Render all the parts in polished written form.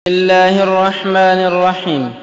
الله الرحمن الرحيم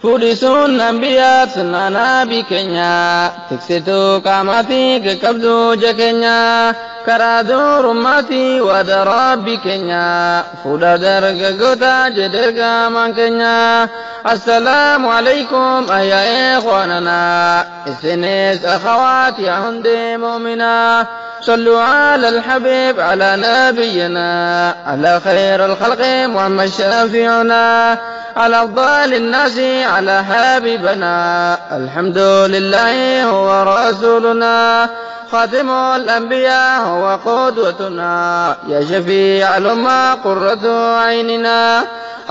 فورسون أنبياء سنانا بكنيا تكسيتو كاماتي كبدو جكنيا كرادو رماتي ودرا بكنيا فودا درق قوتا جدرق من كنيا السلام عليكم أيها إخواننا السنس أخواتي عندي مؤمنا صلوا على الحبيب على نبينا على خير الخلق محمد شفيعنا على أفضل الناس على حبيبنا الحمد لله هو رسولنا خاتم الأنبياء هو قدوتنا يا شفيع الأمة قرة عيننا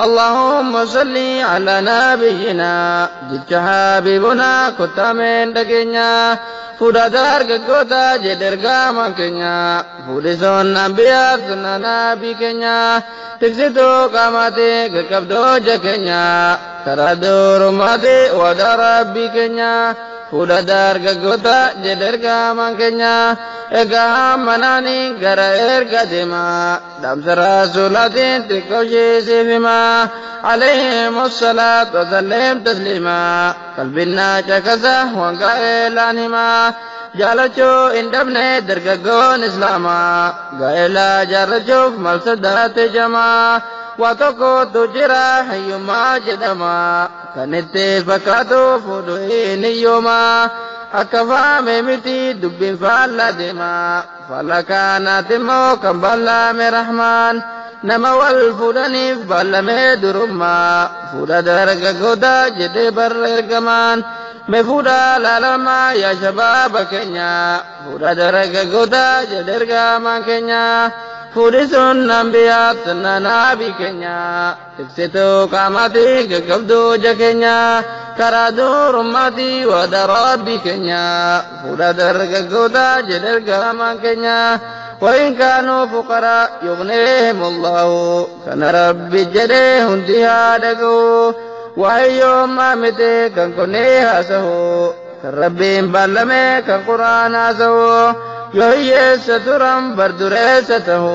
اللهم صل على نبينا جدك حبيبنا كنت من دقينا فودا درق قوتا جدرقا من كنيا فودسون أنبياء سننا بكنيا تكسيتو قاماتي كبدو جكنيا كرادو رماتي ودرب بكنيا فودا درق قوتا جدرقا من كنيا إقا مناني غير قدما دمس رسولاتين تكوشي سيفما عليهم الصلاة وسلم تسليما قلبنا شكسا وانقائل عنهما جالچو اندبني درققون اسلاما قائلا جارچوف ملصدات جما واتوكو تجرا حيوما جدما كانت فكاتو فدوين يوما أكفا ممتي دب فالا دما فالا كانت موكم بالا مرحمن نما والفودانيف بالا مدرما فودا درق قودا جدي بررقمان مفودا لالما يا شباب كنيا فودا درق قودا جدرقا من كنيا فورسون أنبياء سننا بكنيا تكسيتو كاماتي كبدو جكنيا كرادو رماتي ودراب بكنيا فودا درق قودا جدرقا من كنيا وإن كانوا فقراء يغنيهم الله كان ربي جديه انتها دقو وهيوم ما متي كان كنيها سهو كان ربي مبالمي كان قرآن سهو يهي سترم بردرسته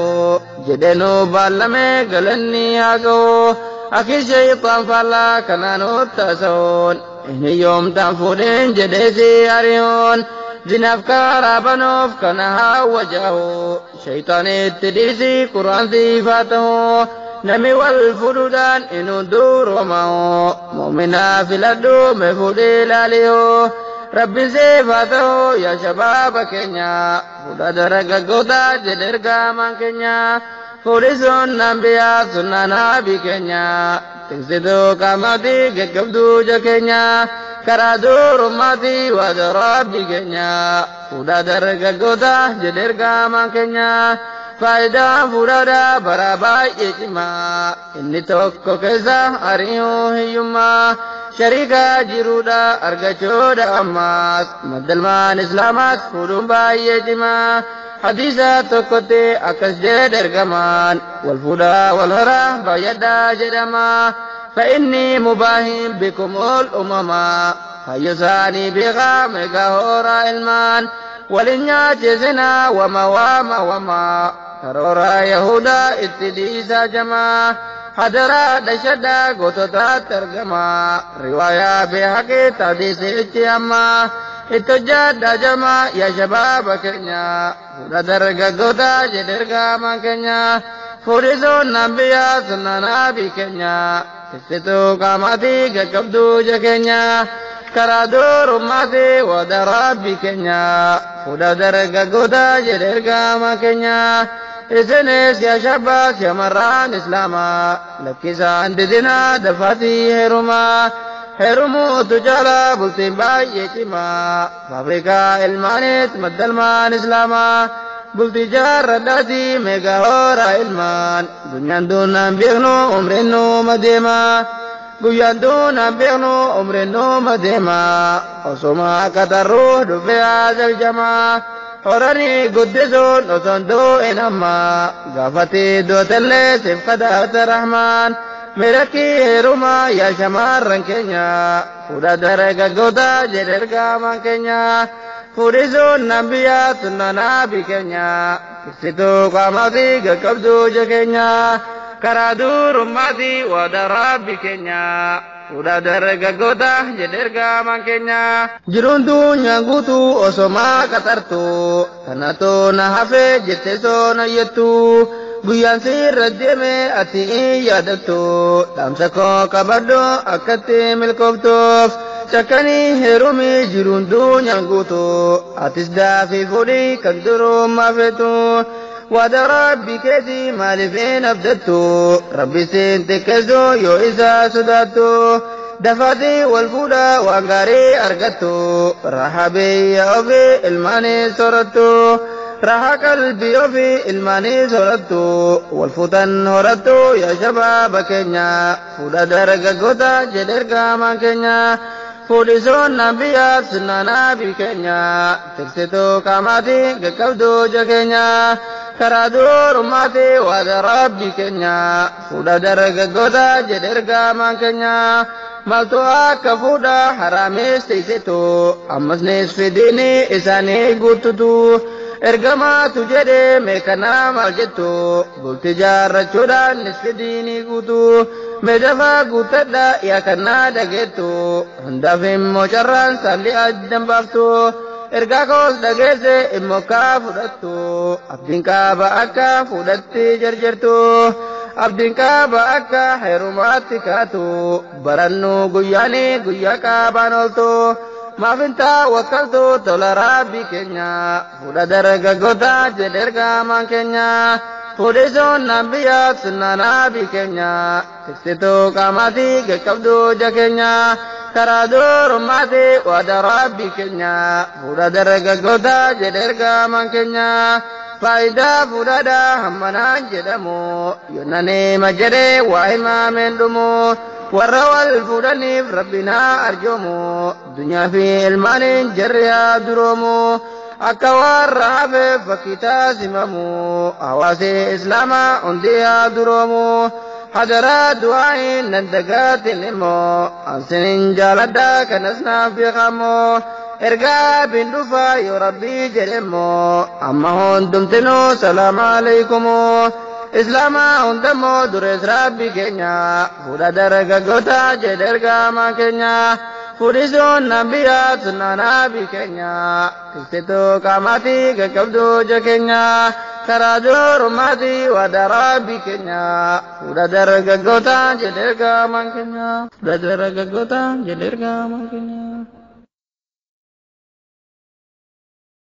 جدنو بالمي قلني هاقو أخي شيطان فلا كانوا تسون إن يوم تنفرين جدسي أريون زناف كارابنوف كانها وجهه شيطان التديسي قرآن صفاته نمي والفرودان إنو دور ومعه مؤمنا في الأرض مفودي لاليو ربي صفاته يا شباب كنيا فودا درق قوتا جدرقا من كنيا فورسون أنبياء سننا بكنيا تكسدو كاماتي كبدو جكنيا كرادو رماتي ودراب بكنيا فودا درق قوتا جدرقا من كنيا فايدا فودا برابا يجما إني توكو كيسا أريو هيوما شريكا جيرودا أرغچودا أماس مدلمان إسلامات فودون باي يجما حديثة توكوتي أكس جدرقمان والفودا والهرا بايدا جدما فإني مباهم بكم الأمما فيساني بغا مغاورا إلمان ولنيا جزنا وما كرورا يهودا اتديسا جما حضرا دشدا غوتوتا ترجما رواية بحقي تحديث اتياما اتجاد جما يا شباب كنيا فودا درقا غوتا جدرقا من كنيا فورسون أنبياء سننا بكنيا تكسيتو كاماتي كبدو جكنيا كرادو رماتي ودراب بكنيا فودا درقا غوتا جدرقا من كنيا إسنس يا شباب يا مران إسلاما لكيسا عند دينا دفاتي هرمو تجالا بلتين باي يتما فابريكا المانيت مدلمان إسلاما بلتي جار رداتي ميغا هورا إلمان دنيان دونان بيغنو عمرينو مديما قيان دونان بيغنو عمرينو مديما وصوما كترو دفي هذا الجماع horani guddisuun osondoo inamma gaafate dootalle sifqadaata rahmaan mirakii heerumaa yaa shamarran keenya fuudha darga goota jedhergaaman keenya fuudhisuun nambiyaa sunnanaa bikeenya ibsituu qaamaafi gaqqabduu jekeenya karaa durummaatii waada rabbi keenya fuudha dargaggoota jedhe ergamaan keenya jiruun dunyaan guutuu osomaa qaxartu kanatoo na hafee jettee soona yettu guyyaan sirra deeme ati hin yaadattu dhaamsa koo qabadhu akkatti milkooftuuf cakkanii heerumii jiruun dunyaan guutuu atis daafii fuudhii kan durummaa feetu waada rabbi keetii maaliif hin abdattu rabbi siin xiqqeessu yoo isa sodaattu dafaatii wal fuudha waan gaarii argattu raahaa biyya ofii ilmaanii soorattu raahaa qalbii ofii ilmaanii soorattu wal fuutan horattu yaa shabaaba keenya fuudha dargaggoota jedhe ergamaan keenya fuudhisuun nabiyyaaf sunnaa nabii keenya tiksituu qaamaatii qaqqabduu ija keenya karaa durummaatii waada rabbi keenya fuudha dargaggoota jedhe ergamaan keenya maaltu akka fuudha haraamees teessitu ammas nisfidiini isaanii guututu ergamaatu jedhe meekanaa maal jettu bultii jaarrachuudhaan nisfidiini guutu meedafaa guutadha yaa kannaa dhageettu hundaaf immoo carraan saalli addan baaftu ergaa koos dhageesse immoo kaa fudhattu abdiin qaaba akka fuudhatti jarjartu abdiin qaaba akka heerumaatti kaatu barannu guyyaanii guyyaa qaabaan ooltu maafintaa wakkaltu tola rabbi keenya fuudha dargaggoota jedhe ergamaan keenya fuudhisuun nabiyyaaf sunnaa nabii keenya tiksituu qaamaatii qaqqabduu ija keenya karaa durummaatii waada rabbi keenya fuudha dargaggoota jedhe ergamaan keenya faayidaa fuudhaadhaa hammanaan jedhamu yoonanii ma jedhee waa himaameen dhumu warra wal fuudhaniif rabbinaa arjoomu dunyaa fi ilmaaniin jarri haa duroomu akka warra hafeef fakkii taasifamu hawaasi islaamaa hundi haa duroomu hadaraa du'aa'iin nan dagaatin immoo ansinin jaaladhaa kanas naaf beekamoo ergaa bin dhufaa yoo rabbii jedhe immoo amma hundumtinuu salaamu alaykumoo islaamaa hundammoo durees rabbi keenya fuudha dargaggoota jedhe ergamaan keenya fuudhisuun nabiyyaaf sunnaa nabii keenya tiksituu qaamaatii qaqqabduu ija keenya karaa durummaatii waada rabbi keenya fuudha dargaggoota jedhe ergamaan keenya fuudha dargaggoota jedhe ergamaan keenya